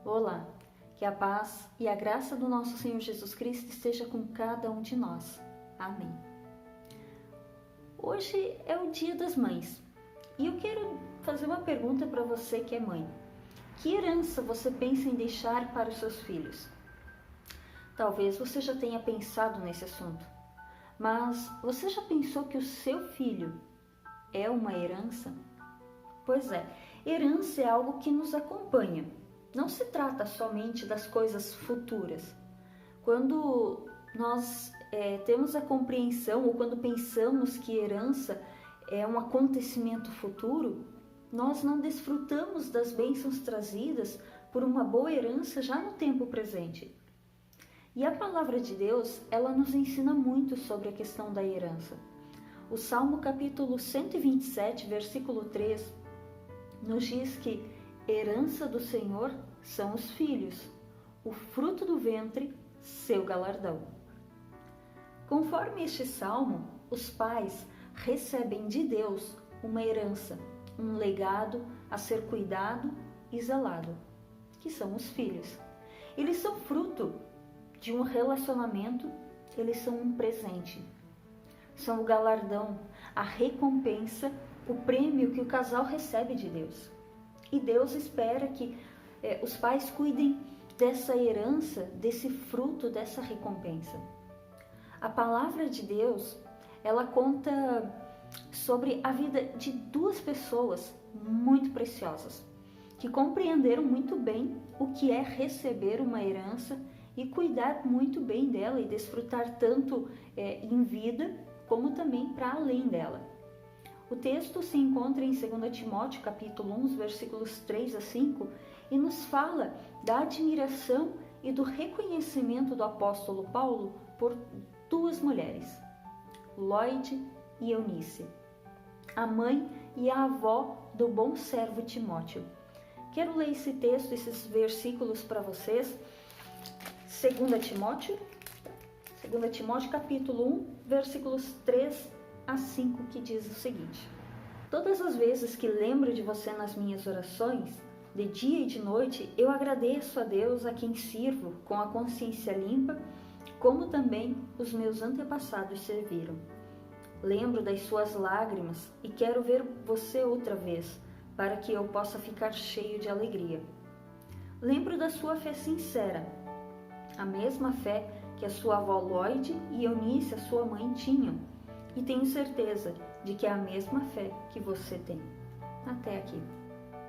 Olá, que a paz e a graça do nosso Senhor Jesus Cristo esteja com cada um de nós. Amém. Hoje é o Dia das Mães e eu quero fazer uma pergunta para você que é mãe. Que herança você pensa em deixar para os seus filhos? Talvez você já tenha pensado nesse assunto, mas você já pensou que o seu filho é uma herança? Pois é, herança é algo que nos acompanha. Não se trata somente das coisas futuras. Quando nós temos a compreensão ou quando pensamos que herança é um acontecimento futuro, nós não desfrutamos das bênçãos trazidas por uma boa herança já no tempo presente. E a palavra de Deus, ela nos ensina muito sobre a questão da herança. O Salmo capítulo 127, versículo 3, nos diz que herança do Senhor são os filhos, o fruto do ventre, seu galardão. Conforme este salmo, os pais recebem de Deus uma herança, um legado a ser cuidado e zelado, que são os filhos. Eles são fruto de um relacionamento, eles são um presente. São o galardão, a recompensa, o prêmio que o casal recebe de Deus. E Deus espera que os pais cuidem dessa herança, desse fruto, dessa recompensa. A palavra de Deus, ela conta sobre a vida de duas pessoas muito preciosas, que compreenderam muito bem o que é receber uma herança e cuidar muito bem dela e desfrutar tanto em vida, como também para além dela. O texto se encontra em 2 Timóteo, capítulo 1, versículos 3 a 5, e nos fala da admiração e do reconhecimento do apóstolo Paulo por duas mulheres, Loide e Eunice, a mãe e a avó do bom servo Timóteo. Quero ler esse texto, esses versículos para vocês. 2 Timóteo, capítulo 1, versículos 3 a 5, que diz o seguinte: Todas as vezes que lembro de você nas minhas orações, de dia e de noite, eu agradeço a Deus a quem sirvo com a consciência limpa, como também os meus antepassados serviram. Lembro das suas lágrimas e quero ver você outra vez, para que eu possa ficar cheio de alegria. Lembro da sua fé sincera, a mesma fé que a sua avó Loide e Eunice, a sua mãe, tinham, e tenho certeza de que é a mesma fé que você tem. Até aqui.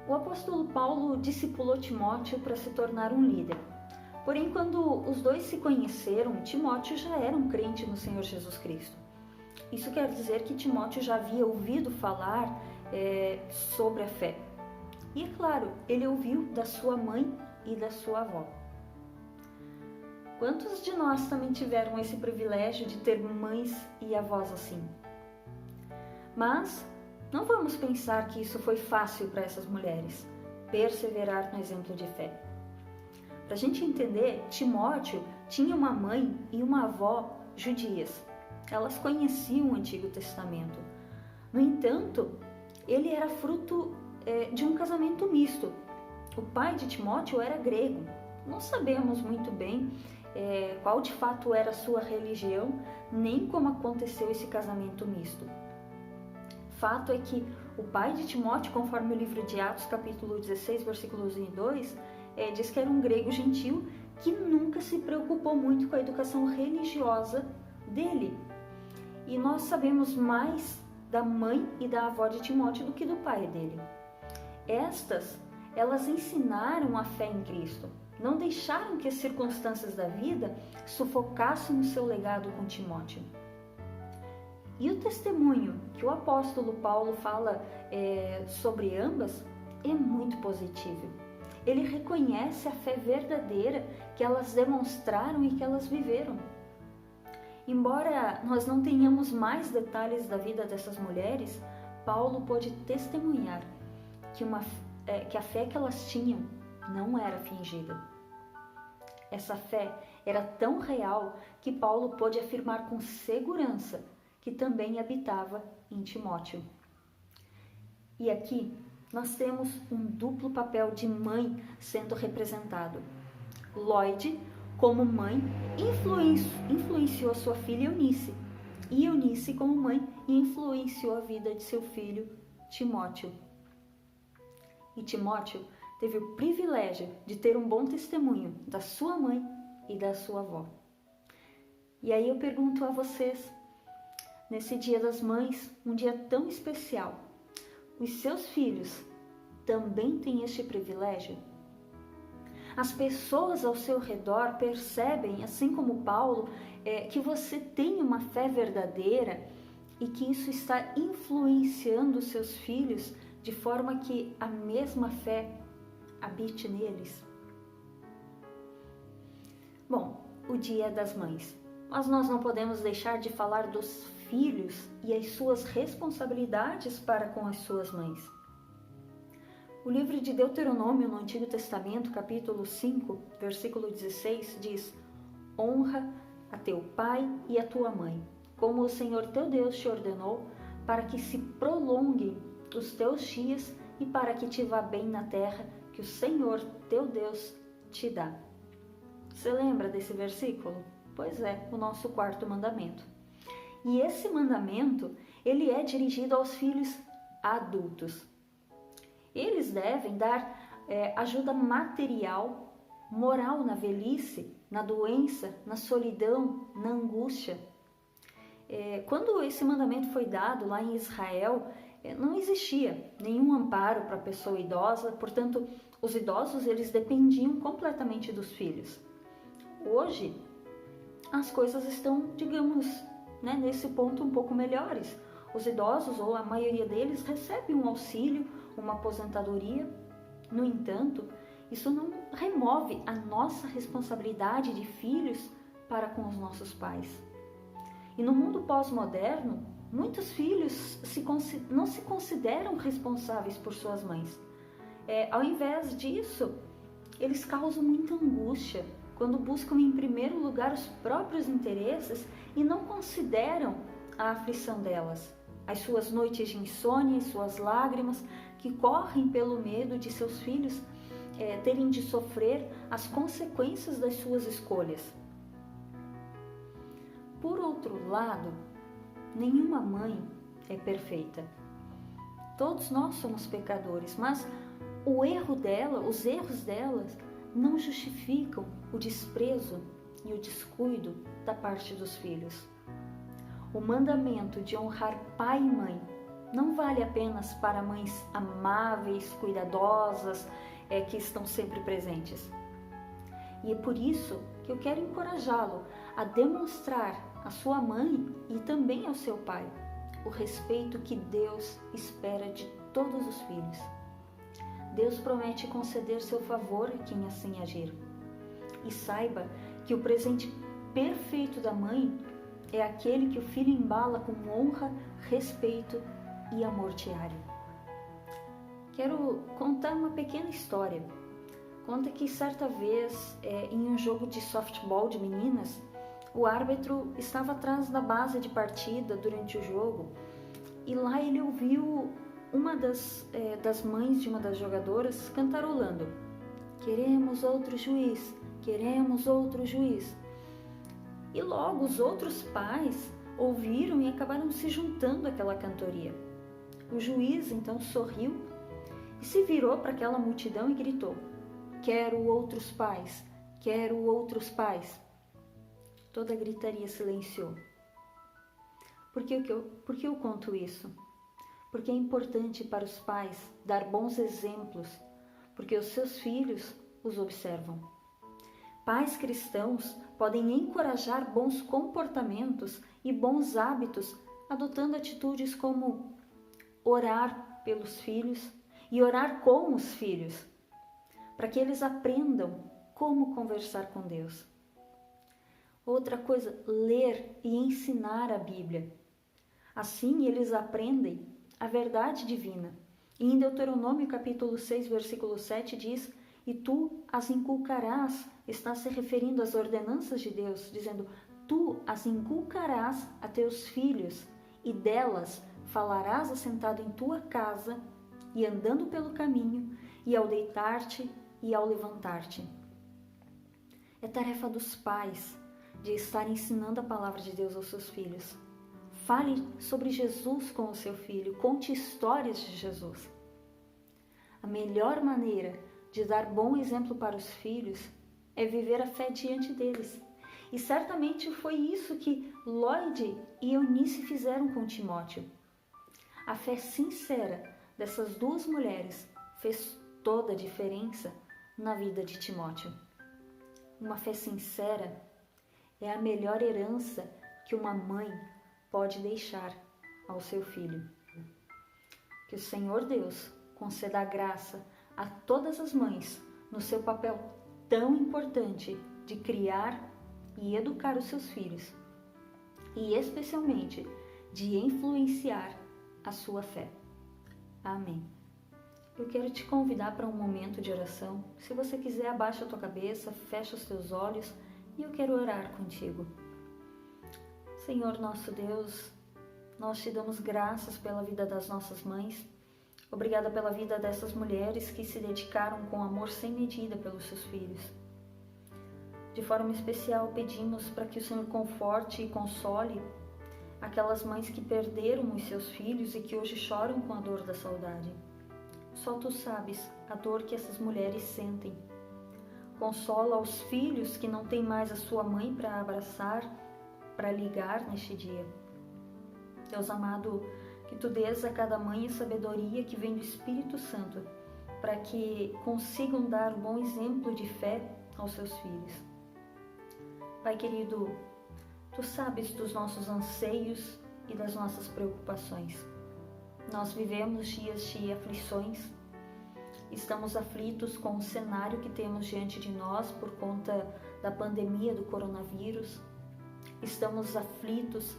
O apóstolo Paulo discipulou Timóteo para se tornar um líder. Porém, quando os dois se conheceram, Timóteo já era um crente no Senhor Jesus Cristo. Isso quer dizer que Timóteo já havia ouvido falar sobre a fé. E é claro, ele ouviu da sua mãe e da sua avó. Quantos de nós também tiveram esse privilégio de ter mães e avós assim? Mas não vamos pensar que isso foi fácil para essas mulheres, perseverar no exemplo de fé. Para a gente entender, Timóteo tinha uma mãe e uma avó judias. Elas conheciam o Antigo Testamento. No entanto, ele era fruto de um casamento misto. O pai de Timóteo era grego. Não sabemos muito bem qual de fato era a sua religião, nem como aconteceu esse casamento misto. Fato é que o pai de Timóteo, conforme o livro de Atos, capítulo 16, versículos 1 e 2, diz que era um grego gentil que nunca se preocupou muito com a educação religiosa dele. E nós sabemos mais da mãe e da avó de Timóteo do que do pai dele. Elas ensinaram a fé em Cristo. Não deixaram que as circunstâncias da vida sufocassem o seu legado com Timóteo. E o testemunho que o apóstolo Paulo fala sobre ambas é muito positivo. Ele reconhece a fé verdadeira que elas demonstraram e que elas viveram. Embora nós não tenhamos mais detalhes da vida dessas mulheres, Paulo pôde testemunhar que a fé que elas tinham não era fingida. Essa fé era tão real que Paulo pôde afirmar com segurança que também habitava em Timóteo. E aqui nós temos um duplo papel de mãe sendo representado. Lloyd, como mãe, influenciou sua filha Eunice, e Eunice, como mãe, influenciou a vida de seu filho Timóteo. E Timóteo teve o privilégio de ter um bom testemunho da sua mãe e da sua avó. E aí eu pergunto a vocês, nesse Dia das Mães, um dia tão especial, os seus filhos também têm este privilégio? As pessoas ao seu redor percebem, assim como Paulo, que você tem uma fé verdadeira e que isso está influenciando os seus filhos de forma que a mesma fé habite neles? Bom, o Dia das Mães. Mas nós não podemos deixar de falar dos filhos e as suas responsabilidades para com as suas mães. O livro de Deuteronômio, no Antigo Testamento, capítulo 5, versículo 16, diz: honra a teu pai e a tua mãe, como o Senhor teu Deus te ordenou, para que se prolonguem os teus dias e para que te vá bem na terra que o Senhor teu Deus te dá. Você lembra desse versículo? Pois é, o nosso quarto mandamento. E esse mandamento, ele é dirigido aos filhos adultos. Eles devem dar ajuda material, moral na velhice, na doença, na solidão, na angústia. Quando esse mandamento foi dado lá em Israel, não existia nenhum amparo para a pessoa idosa, portanto, os idosos eles dependiam completamente dos filhos. Hoje, as coisas estão, digamos, nesse ponto um pouco melhores. Os idosos, ou a maioria deles, recebem um auxílio, uma aposentadoria. No entanto, isso não remove a nossa responsabilidade de filhos para com os nossos pais. E no mundo pós-moderno, muitos filhos não se consideram responsáveis por suas mães. Ao invés disso, eles causam muita angústia quando buscam em primeiro lugar os próprios interesses e não consideram a aflição delas, as suas noites de insônia, as suas lágrimas, que correm pelo medo de seus filhos terem de sofrer as consequências das suas escolhas. Por outro lado, nenhuma mãe é perfeita. Todos nós somos pecadores, mas os erros delas não justificam o desprezo e o descuido da parte dos filhos. O mandamento de honrar pai e mãe não vale apenas para mães amáveis, cuidadosas, que estão sempre presentes. E é por isso que eu quero encorajá-lo a demonstrar à sua mãe e também ao seu pai o respeito que Deus espera de todos os filhos. Deus promete conceder seu favor a quem assim agir. E saiba que o presente perfeito da mãe é aquele que o filho embala com honra, respeito e amor diário. Quero contar uma pequena história. Conta que certa vez, em um jogo de softball de meninas, o árbitro estava atrás da base de partida durante o jogo e lá ele ouviu uma das mães de uma das jogadoras cantarolando: queremos outro juiz, queremos outro juiz. E logo os outros pais ouviram e acabaram se juntando àquela cantoria. O juiz então sorriu e se virou para aquela multidão e gritou: quero outros pais, quero outros pais. Toda a gritaria silenciou. Por que eu conto isso? Porque é importante para os pais dar bons exemplos, porque os seus filhos os observam. Pais cristãos podem encorajar bons comportamentos e bons hábitos, adotando atitudes como orar pelos filhos e orar com os filhos, para que eles aprendam como conversar com Deus. Outra coisa, ler e ensinar a Bíblia. Assim eles aprendem a verdade divina. E em Deuteronômio capítulo 6, versículo 7 diz: e tu as inculcarás, está se referindo às ordenanças de Deus, dizendo: tu as inculcarás a teus filhos, e delas falarás assentado em tua casa e andando pelo caminho, e ao deitar-te e ao levantar-te. É tarefa dos pais de estar ensinando a palavra de Deus aos seus filhos. Fale sobre Jesus com o seu filho, conte histórias de Jesus. A melhor maneira de dar bom exemplo para os filhos é viver a fé diante deles. E certamente foi isso que Lloyd e Eunice fizeram com Timóteo. A fé sincera dessas duas mulheres fez toda a diferença na vida de Timóteo. Uma fé sincera é a melhor herança que uma mãe pode deixar ao seu filho. Que o Senhor Deus conceda a graça a todas as mães no seu papel tão importante de criar e educar os seus filhos, e especialmente de influenciar a sua fé. Amém. Eu quero te convidar para um momento de oração. Se você quiser, abaixa a tua cabeça, fecha os teus olhos e eu quero orar contigo. Senhor nosso Deus, nós te damos graças pela vida das nossas mães. Obrigada pela vida dessas mulheres que se dedicaram com amor sem medida pelos seus filhos. De forma especial, pedimos para que o Senhor conforte e console aquelas mães que perderam os seus filhos e que hoje choram com a dor da saudade. Só Tu sabes a dor que essas mulheres sentem. Consola os filhos que não têm mais a sua mãe para abraçar, para ligar neste dia. Deus amado, que Tu dês a cada mãe a sabedoria que vem do Espírito Santo, para que consigam dar um bom exemplo de fé aos seus filhos. Pai querido, Tu sabes dos nossos anseios e das nossas preocupações. Nós vivemos dias de aflições, estamos aflitos com o cenário que temos diante de nós por conta da pandemia do coronavírus, estamos aflitos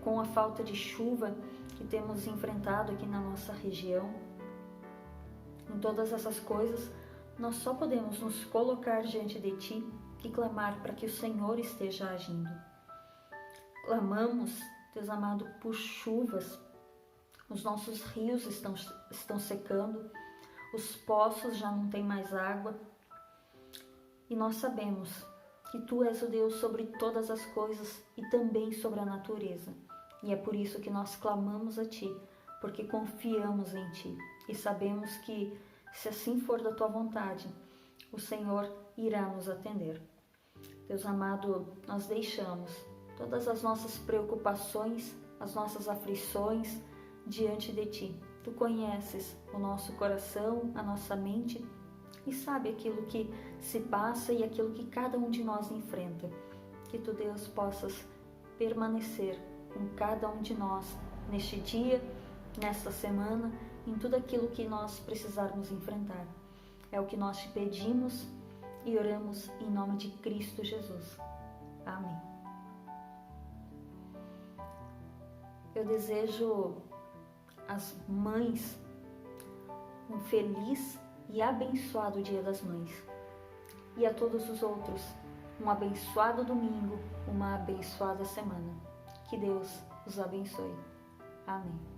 com a falta de chuva que temos enfrentado aqui na nossa região. Em todas essas coisas, nós só podemos nos colocar diante de Ti e clamar para que o Senhor esteja agindo. Clamamos, Deus amado, por chuvas. Os nossos rios estão secando, os poços já não têm mais água. E nós sabemos que Tu és o Deus sobre todas as coisas e também sobre a natureza. E é por isso que nós clamamos a Ti, porque confiamos em Ti e sabemos que, se assim for da Tua vontade, o Senhor irá nos atender. Deus amado, nós deixamos todas as nossas preocupações, as nossas aflições diante de Ti. Tu conheces o nosso coração, a nossa mente e sabe aquilo que se passa e aquilo que cada um de nós enfrenta. Que Tu, Deus, possas permanecer com cada um de nós neste dia, nesta semana, em tudo aquilo que nós precisarmos enfrentar. É o que nós Te pedimos e oramos em nome de Cristo Jesus. Amém. Eu desejo às mães um feliz e abençoado Dia das Mães. E a todos os outros, um abençoado domingo, uma abençoada semana. Que Deus os abençoe. Amém.